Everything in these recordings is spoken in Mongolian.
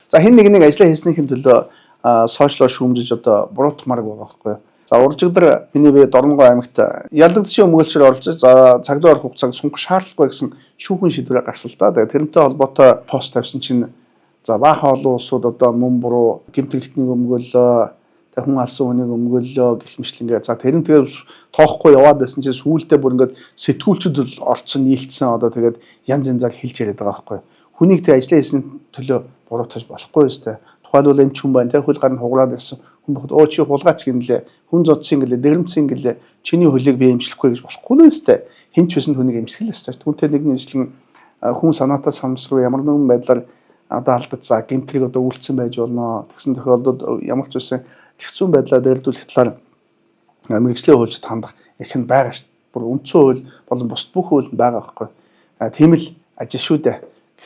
За хэн нэг ажлаа хийснийхэн төлөө сошиалор шүүмжиж одоо буруутгамаар байгаа байхгүй юу. За уржигдар миний бие Дорногов аймагт ялагдчихсан өмгөөлчөөр оролцож за цаг зуур хугацааг сунгах шаардлагагүй гэсэн шүүхэн шийдвэрээ гаргасан л да. Тэгээд тэрнтэй холбоотой пост тавьсан чинь за баахан олон улсууд одоо мөн буруу гэмтрэгтний өмгөөллөө хүн алсан хүнийг өмгөөллөө гэх мэтлэнгээ за тэрэн тэгээд тоохгүй яваад байсан чинь сүүлдээ бүр ингээд сэтгүүлчд орцсон нийлцсэн одоо тэгээд янз янзаар хэлж яриад байгаа байхгүй. Хүнийг тэг ажиллаа хийсэн төлөө буруутгаж болохгүй өстэй. Тухайлбал эмч хүн байна те хөл гар нь хугараад байсан хүн боход өө чи хулгаач гинлээ хүн зодсон гэлээ дэрэмцэн гэлээ чиний хөлийг би эмчлэхгүй гэж болохгүй нэ өстэй. Хинч байсан хүнийг эмчлэх өстэй. Түүнтэй нэгэн ижилэн хүн санаатаа самсруу ямар нэгэн байдлаар одоо алдаж за гэмтрийг одоо үйлцсэн байж болно. Тэгсэн тохиолдолд ямар ч үсэн тэгцүүн байдлаар дээрдүүлэх талаар мэрэгжлийн хуульчид хандах их нь байгаа шүү дээ. Бүр үндсэн хууль болон бус бүх хууль нь байгаа байхгүй. Тийм л ажил шүү дээ.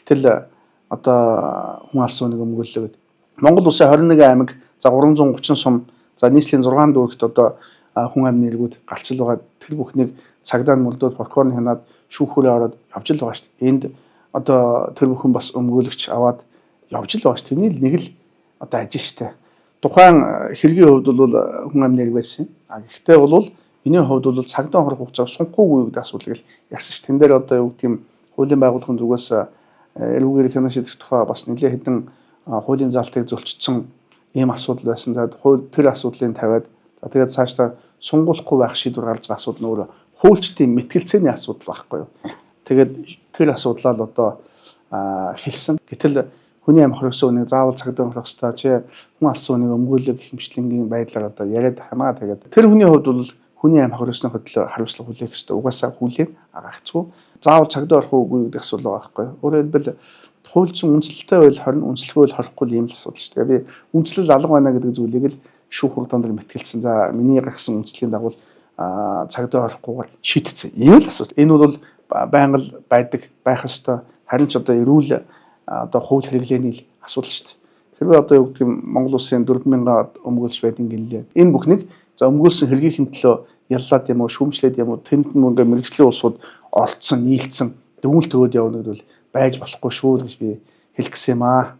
Гэтэл одоо хүн алсан хүнийг өмгөөллөө гэдэг. Монгол улсын 21 аймаг за 330 сум за нийслэлийн 6 дүүрэгт одоо хүн амны эргүүд галчил байгаа. Тэр бүхнийг цагдаа мөрдөөд прокурор хянаад шүүхүүрээ ороод явж л байгаа шүү дээ. Энд одоо тэр бүхэн бас өмгөөлөгч аваад явж л байгаа шүү. Тэрний нэг л одоо ажил шүү дээ. Тухайн хэргийн хувьд бол хүн амны эрг байсан. Гэхдээ бол энэний хувьд бол цагдаа хонхор хугацааг сунгахгүй гэдэг асуудлыг л ярьсан шүү. Тэн дээр одоо юу гэдэг юм хуулийн байгууллагын зүгээс эрүүгээр хянаа шийдэх тухай бас нэлээд хэдэн хуулийн залтыг зөрчсөн ийм асуудал байсан. За тэр асуудлыг тавиад за тэгээд цаашдаа сунгуулахгүй байх шийдвэр гаргаж байгаа асуудал нь өөрөө хуульчдын мэтгэлцээний асуудал байхгүй юу. Тэгээд тэр асуудлаа л одоо хэлсэн. Гэтэл хүний амь хоригсон үнийг заавал цагдаа хорих ёстой чи хүн алсан үнийг өмгөөлөх гэх мэтлэнгийн байдлаар одоо яриад хамаа тэгээд тэр хүний хувьд бол хүний амь хоригсны хөдөлгөөн хариуцлага хүлээх ёстой. Угаасаа хүлээн агаарцгүй заавал цагдаа орох уугүй гэдэг асуудал байгаа байхгүй юу. Өөрөөр хэлбэл хуульчин үнэлэлтэй байл хорин үнэлэхгүй бол хорихгүй ийм л асуудал шүү дээ. Би үнэлэл алга байна гэдэг зүйлийг л шүүх хугацаанд мэтгэлцсэн. За миний гаргасан үнэллийн дагуу цагдаа орохгүйгээр шийдсэн. Ийм л асуудал. Энэ бол байнга л байдаг байх ёстой. Харин ч одоо эрүүл одоо хууль хэрэглээний асуудал шүү дээ. Хэрвээ одоо юу гэдэг юм Монгол улсын 4000 өмгөөлч байдгийн гэлээ. Энэ бүхнийг за өмгөөлсөн хэргийнхэн төлөө яллаад юм уу, шүүмжлээд юм уу, тэнд ингээ мэрэгжлийн улсууд оролцсон, нийлцсэн, дөнгөл төгөөд явна гэдэг бол байж болохгүй шүү гэж би хэлэх гэсэн юм аа.